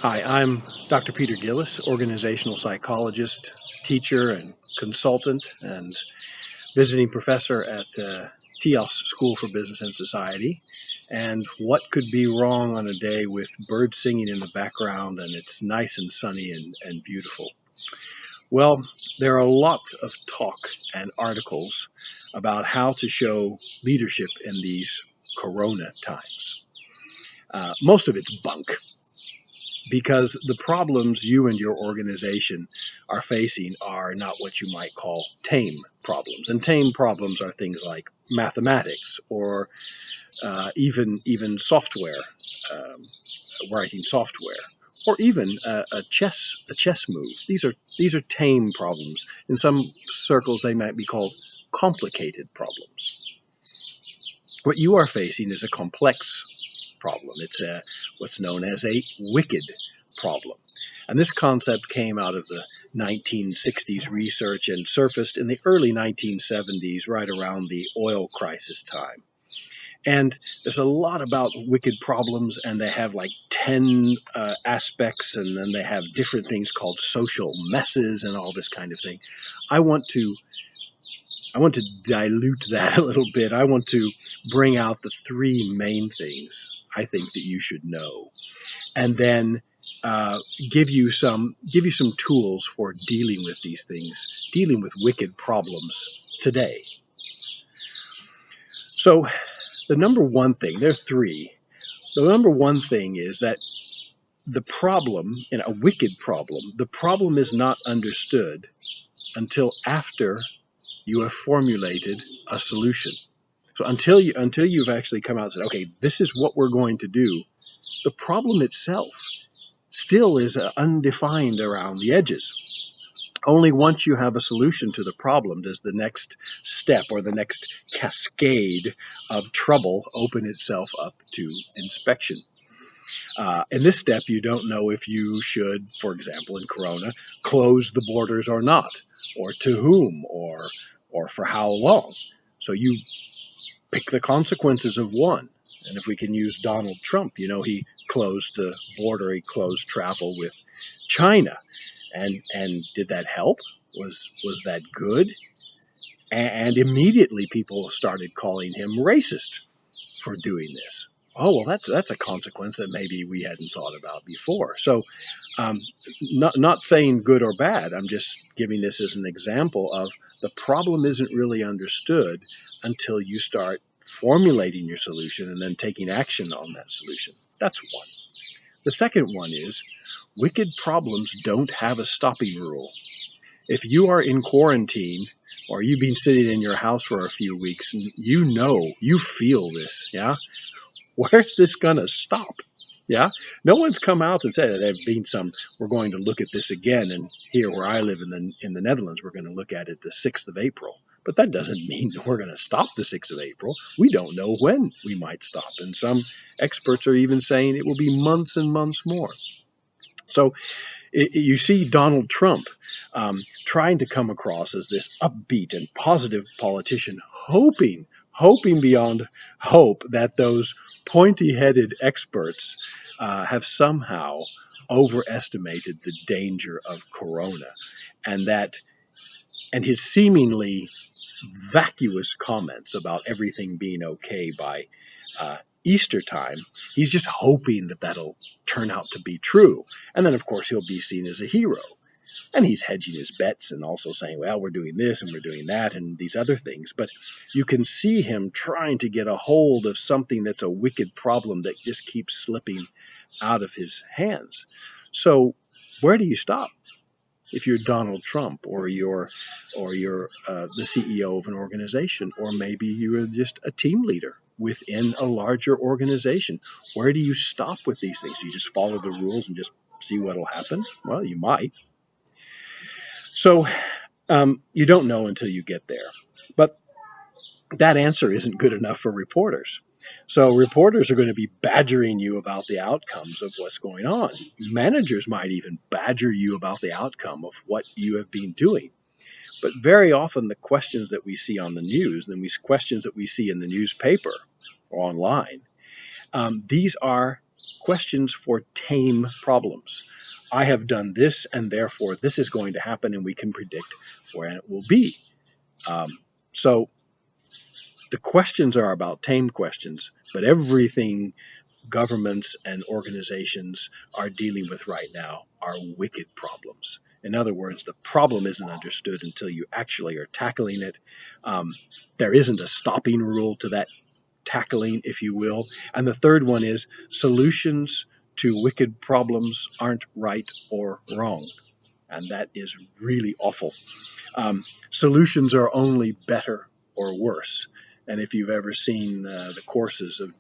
Hi, I'm Dr. Peter Gillis, organizational psychologist, teacher, and consultant, and visiting professor at TEOS School for Business and Society. And what could be wrong on a day with birds singing in the background and it's nice and sunny and beautiful? Well, there are lots of talk and articles about how to show leadership in these corona times. Most of it's bunk, because the problems you and your organization are facing are not what you might call tame problems. And tame problems are things like mathematics or even software, um, writing software, or even a chess move. These are tame problems. In some circles, they might be called complicated problems. What you are facing is a complex problem. It's what's known as a wicked problem. And this concept came out of the 1960s research and surfaced in the early 1970s, right around the oil crisis time. And there's a lot about wicked problems, and they have like 10 aspects, and then they have different things called social messes and all this kind of thing. I want to dilute that a little bit. I want to bring out the three main things I think that you should know, and then give you some tools for dealing with these things, dealing with wicked problems today. So the number one thing, there are three. The number one thing is that the problem, in a wicked problem, the problem is not understood until after you have formulated a solution. So until you've actually come out and said, okay, this is what we're going to do, the problem itself still is undefined around the edges. Only once you have a solution to the problem does the next step or the next cascade of trouble open itself up to inspection. In this step, you don't know if you should, for example, in Corona, close the borders or not, or to whom, or for how long. So you pick the consequences of one. And if we can use Donald Trump, he closed the border, he closed travel with China. And did that help? Was that good? And immediately people started calling him racist for doing this. Oh, well, that's a consequence that maybe we hadn't thought about before. So not saying good or bad. I'm just giving this as an example of the problem isn't really understood until you start formulating your solution and then taking action on that solution. That's one. The second one is wicked problems don't have a stopping rule. If you are in quarantine or you've been sitting in your house for a few weeks, and you feel this, yeah? Where's this going to stop? Yeah, no one's come out and said there have been some. We're going to look at this again, and here where I live in the Netherlands, we're going to look at it the 6th of April. But that doesn't mean we're going to stop the 6th of April. We don't know when we might stop, and some experts are even saying it will be months and months more. So you see Donald Trump trying to come across as this upbeat and positive politician, hoping beyond hope that those pointy-headed experts have somehow overestimated the danger of corona, and his seemingly vacuous comments about everything being okay by Easter time, he's just hoping that that'll turn out to be true. And then, of course, he'll be seen as a hero. And he's hedging his bets and also saying, well, we're doing this and we're doing that and these other things. But you can see him trying to get a hold of something that's a wicked problem that just keeps slipping out of his hands. So where do you stop? If you're Donald Trump or you're the CEO of an organization, or maybe you're just a team leader within a larger organization, where do you stop with these things? Do you just follow the rules and just see what will happen? Well, you might. So you don't know until you get there. But that answer isn't good enough for reporters. So reporters are going to be badgering you about the outcomes of what's going on. Managers might even badger you about the outcome of what you have been doing. But very often the questions that we see on the news, and these questions that we see in the newspaper or online, these are questions for tame problems. I have done this, and therefore this is going to happen, and we can predict where it will be. So the questions are about tame questions, but everything governments and organizations are dealing with right now are wicked problems. In other words, the problem isn't understood until you actually are tackling it. There isn't a stopping rule to that tackling, if you will. And the third one is solutions to wicked problems aren't right or wrong. And that is really awful. Solutions are only better or worse. And if you've ever seen the courses of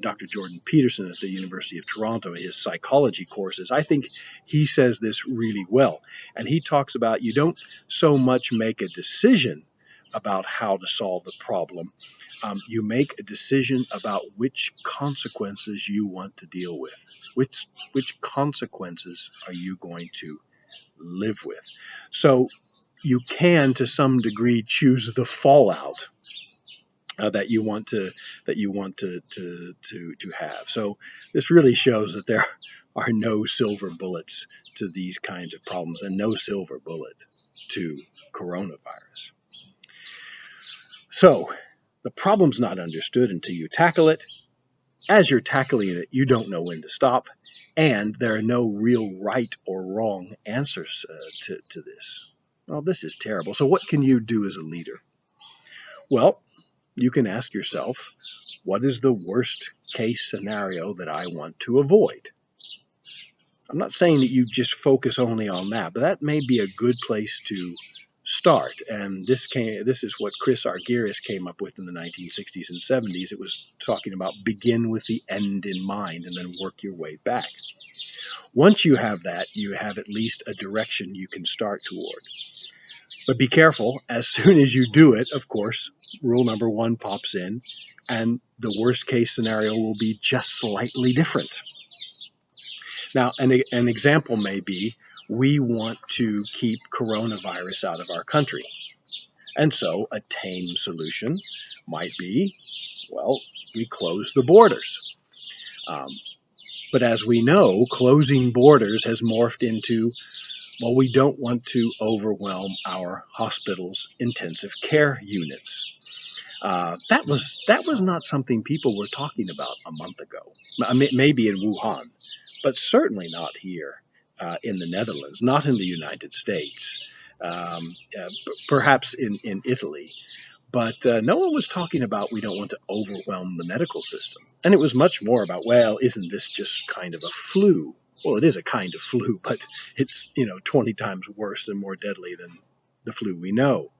Dr. Jordan Peterson at the University of Toronto, his psychology courses, I think he says this really well. And he talks about you don't so much make a decision about how to solve the problem. You make a decision about which consequences you want to deal with. Which consequences are you going to live with? So you can, to some degree, choose the fallout that you want to have. So this really shows that there are no silver bullets to these kinds of problems, and no silver bullet to coronavirus. So the problem's not understood until you tackle it. As you're tackling it, you don't know when to stop, and there are no real right or wrong answers to this. Well, this is terrible. So what can you do as a leader? Well, you can ask yourself, what is the worst case scenario that I want to avoid? I'm not saying that you just focus only on that, but that may be a good place to start. And this is what Chris Argyris came up with in the 1960s and 70s. It was talking about begin with the end in mind and then work your way back. Once you have that, you have at least a direction you can start toward. But be careful, as soon as you do it, of course, rule number 1 pops in, and the worst case scenario will be just slightly different. Now, an example may be, we want to keep coronavirus out of our country. And so a tame solution might be, well, we close the borders. But as we know, closing borders has morphed into, well, we don't want to overwhelm our hospitals' intensive care units. That was not something people were talking about a month ago. Maybe in Wuhan, but certainly not here in the Netherlands, not in the United States, perhaps in Italy. But no one was talking about we don't want to overwhelm the medical system. And it was much more about, well, isn't this just kind of a flu? Well, it is a kind of flu, but it's 20 times worse and more deadly than the flu we know.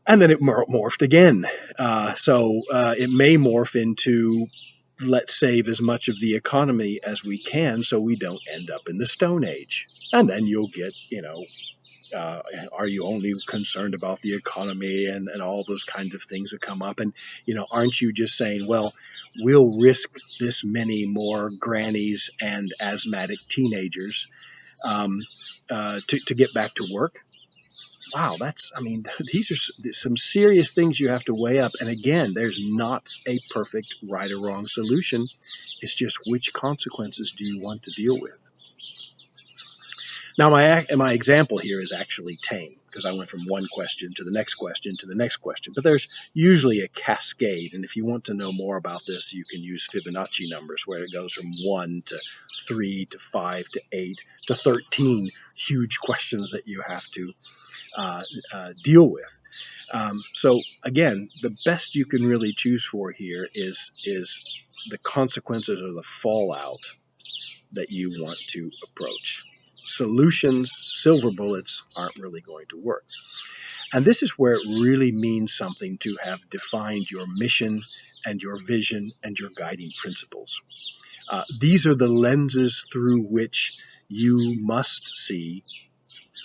And then it morphed again. So it may morph into, let's save as much of the economy as we can so we don't end up in the Stone Age. And then you'll get, are you only concerned about the economy and all those kinds of things that come up? And, aren't you just saying, well, we'll risk this many more grannies and asthmatic teenagers to get back to work? Wow, these are some serious things you have to weigh up. And again, there's not a perfect right or wrong solution. It's just which consequences do you want to deal with? Now, my example here is actually tame, because I went from one question to the next question to the next question. But there's usually a cascade, and if you want to know more about this, you can use Fibonacci numbers, where it goes from 1 to 3 to 5 to 8 to 13 huge questions that you have to deal with. So again, the best you can really choose for here is the consequences or the fallout that you want to approach. Solutions, silver bullets, aren't really going to work. And this is where it really means something to have defined your mission and your vision and your guiding principles. These are the lenses through which you must see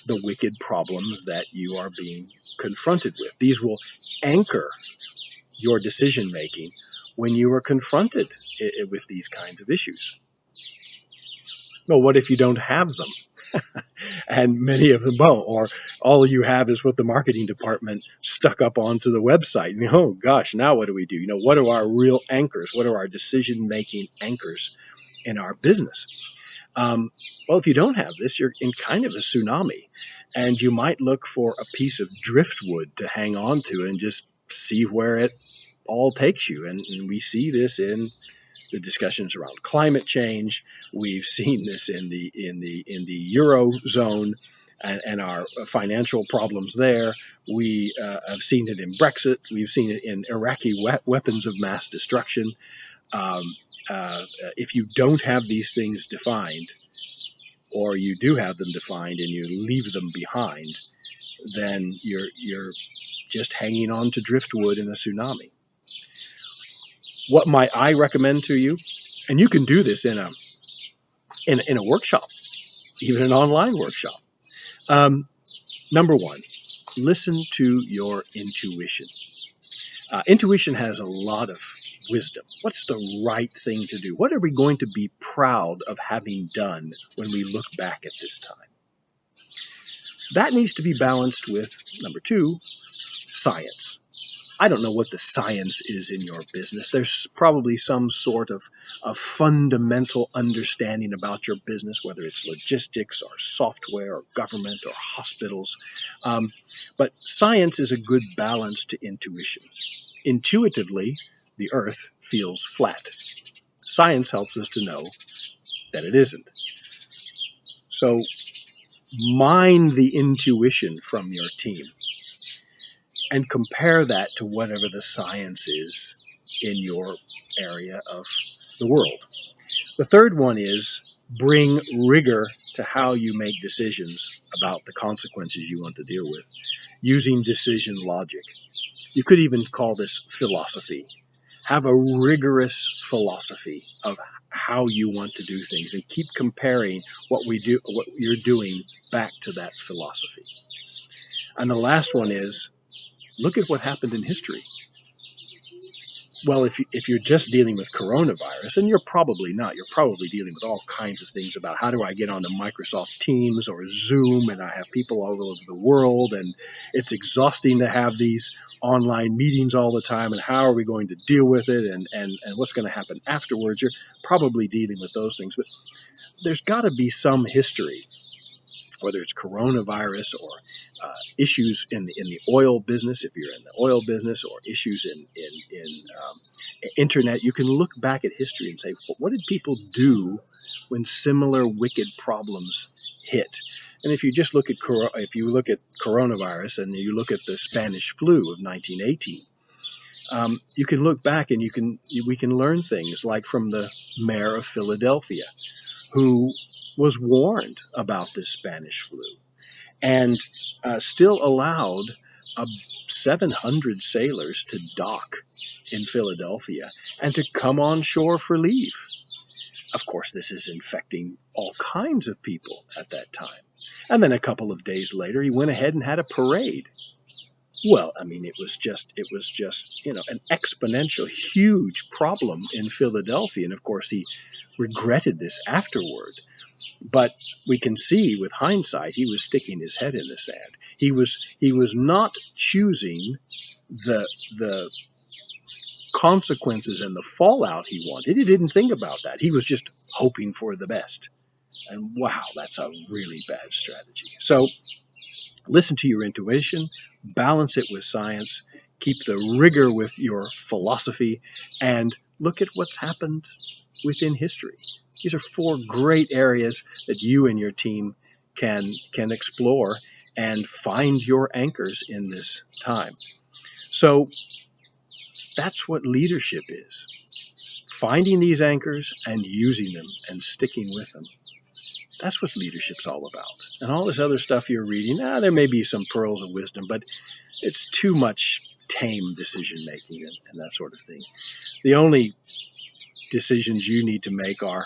the wicked problems that you are being confronted with. These will anchor your decision making when you are confronted with these kinds of issues. Well, what if you don't have them? And many of them, or all you have is what the marketing department stuck up onto the website. And, oh gosh, now what do we do? What are our real anchors? What are our decision-making anchors in our business? Well, if you don't have this, you're in kind of a tsunami, and you might look for a piece of driftwood to hang on to and just see where it all takes you. And we see this in the discussions around climate change. We've seen this in the Eurozone and our financial problems there. We have seen it in Brexit. We've seen it in Iraqi weapons of mass destruction. If you don't have these things defined, or you do have them defined and you leave them behind, then you're just hanging on to driftwood in a tsunami. What might I recommend to you? And you can do this in a workshop, even an online workshop. Number one, listen to your intuition. Intuition has a lot of wisdom. What's the right thing to do? What are we going to be proud of having done when we look back at this time? That needs to be balanced with, number two, science. I don't know what the science is in your business. There's probably some sort of fundamental understanding about your business, whether it's logistics or software or government or hospitals. But science is a good balance to intuition. Intuitively, the earth feels flat. Science helps us to know that it isn't. So mine the intuition from your team and compare that to whatever the science is in your area of the world. The third one is bring rigor to how you make decisions about the consequences you want to deal with, using decision logic. You could even call this philosophy. Have a rigorous philosophy of how you want to do things, and keep comparing what you're doing back to that philosophy. And the last one is, look at what happened in history. Well, if you're just dealing with coronavirus, and you're probably not, you're probably dealing with all kinds of things about how do I get onto Microsoft Teams or Zoom, and I have people all over the world, and it's exhausting to have these online meetings all the time, and how are we going to deal with it, and what's going to happen afterwards. You're probably dealing with those things, but there's got to be some history, whether it's coronavirus or issues in the oil business, if you're in the oil business, or issues in internet. You can look back at history and say, what did people do when similar wicked problems hit? And if you just look at coronavirus and you look at the Spanish flu of 1918, you can look back and we can learn things like from the mayor of Philadelphia, who was warned about this Spanish flu and still allowed 700 sailors to dock in Philadelphia and to come on shore for leave. Of course, this is infecting all kinds of people at that time. And then a couple of days later, he went ahead and had a parade. Well, I mean, it was just, an exponential, huge problem in Philadelphia. And of course, he regretted this afterward. But we can see with hindsight, he was sticking his head in the sand. He was not choosing the consequences and the fallout he wanted. He didn't think about that. He was just hoping for the best. And wow, that's a really bad strategy. So listen to your intuition, balance it with science, keep the rigor with your philosophy, and look at what's happened within history. These are 4 great areas that you and your team can explore and find your anchors in this time. So that's what leadership is. Finding these anchors and using them and sticking with them. That's what leadership's all about. And all this other stuff you're reading, there may be some pearls of wisdom, but it's too much tame decision making and that sort of thing. The only decisions you need to make are,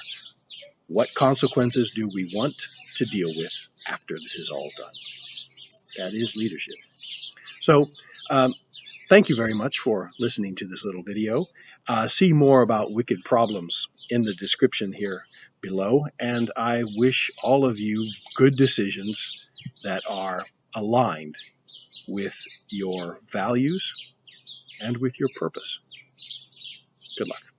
what consequences do we want to deal with after this is all done? That is leadership. So thank you very much for listening to this little video. See more about wicked problems in the description here below. And I wish all of you good decisions that are aligned with your values and with your purpose. Good luck.